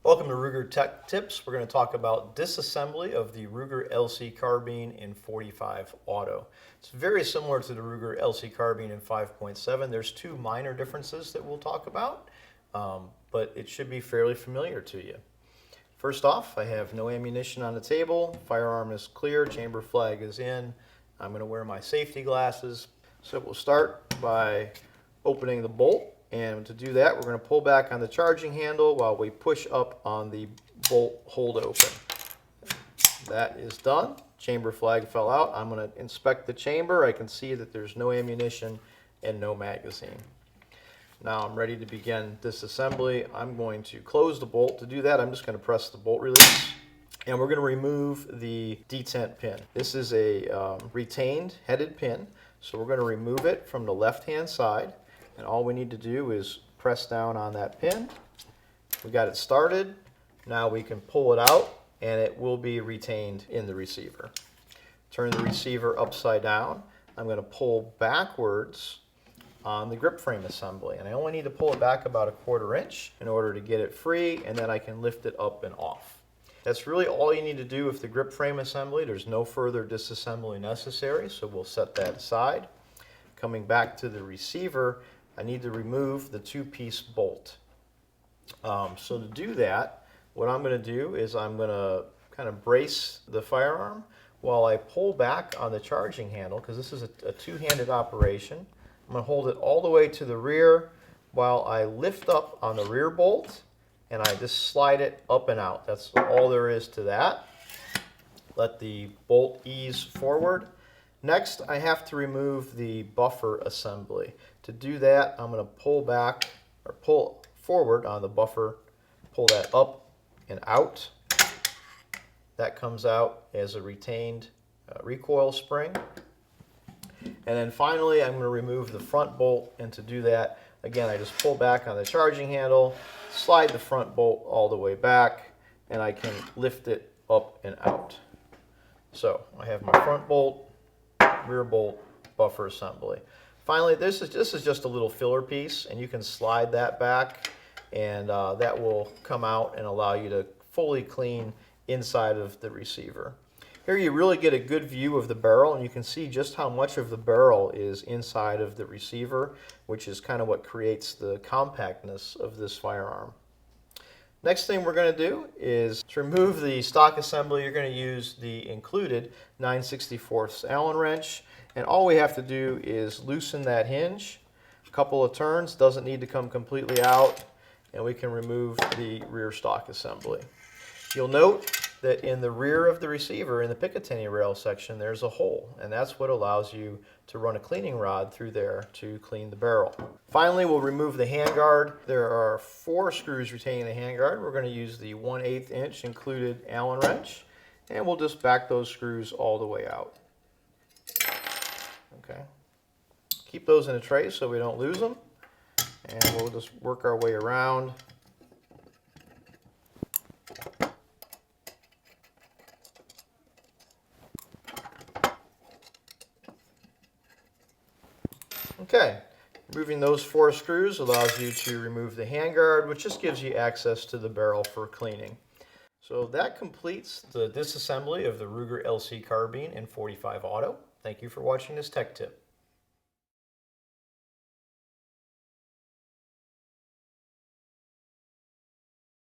Welcome to Ruger Tech Tips. We're going to talk about disassembly of the Ruger LC Carbine in 45 Auto. It's very similar to the Ruger LC Carbine in 5.7. There's two minor differences that we'll talk about, but it should be fairly familiar to you. First off, I have no ammunition on the table. Firearm is clear, chamber flag is in. I'm going to wear my safety glasses. So we'll start by opening the bolt. And to do that, we're going to pull back on the charging handle while we push up on the bolt hold open. That is done. Chamber flag fell out. I'm going to inspect the chamber. I can see that there's no ammunition and no magazine. Now I'm ready to begin disassembly. I'm going to close the bolt. To do that, I'm just going to press the bolt release. And we're going to remove the detent pin. This is a retained headed pin, so we're going to remove it from the left-hand side. And all we need to do is press down on that pin. We got it started. Now we can pull it out and it will be retained in the receiver. Turn the receiver upside down. I'm going to pull backwards on the grip frame assembly. And I only need to pull it back about 1/4 inch in order to get it free, and then I can lift it up and off. That's really all you need to do with the grip frame assembly. There's no further disassembly necessary, so we'll set that aside. Coming back to the receiver, I need to remove the two-piece bolt. So to do that, what I'm going to do is I'm going to kind of brace the firearm while I pull back on the charging handle, because this is a two-handed operation. I'm going to hold it all the way to the rear while I lift up on the rear bolt, and I just slide it up and out. That's all there is to that. Let the bolt ease forward. Next, I have to remove the buffer assembly. To do that, I'm going to pull back or pull forward on the buffer, pull that up and out. That comes out as a retained recoil spring. And then finally, I'm going to remove the front bolt, and to do that, again, I just pull back on the charging handle, slide the front bolt all the way back, and I can lift it up and out. So I have my front bolt, rear bolt, buffer assembly. Finally, this is just a little filler piece, and you can slide that back, and that will come out and allow you to fully clean inside of the receiver. Here you really get a good view of the barrel, and you can see just how much of the barrel is inside of the receiver, which is kind of what creates the compactness of this firearm. Next thing we're going to do is to remove the stock assembly. You're going to use the included 9/64 Allen wrench, and all we have to do is loosen that hinge. A couple of turns, doesn't need to come completely out, and we can remove the rear stock assembly. You'll note that in the rear of the receiver, in the Picatinny rail section, there's a hole, and that's what allows you to run a cleaning rod through there to clean the barrel. Finally, we'll remove the handguard. There are 4 screws retaining the handguard. We're going to use the 1/8 inch included Allen wrench, and we'll just back those screws all the way out. Okay. Keep those in a tray so we don't lose them, and we'll just work our way around. Okay, removing those 4 screws allows you to remove the handguard, which just gives you access to the barrel for cleaning. So that completes the disassembly of the Ruger LC Carbine in 45 Auto. Thank you for watching this tech tip.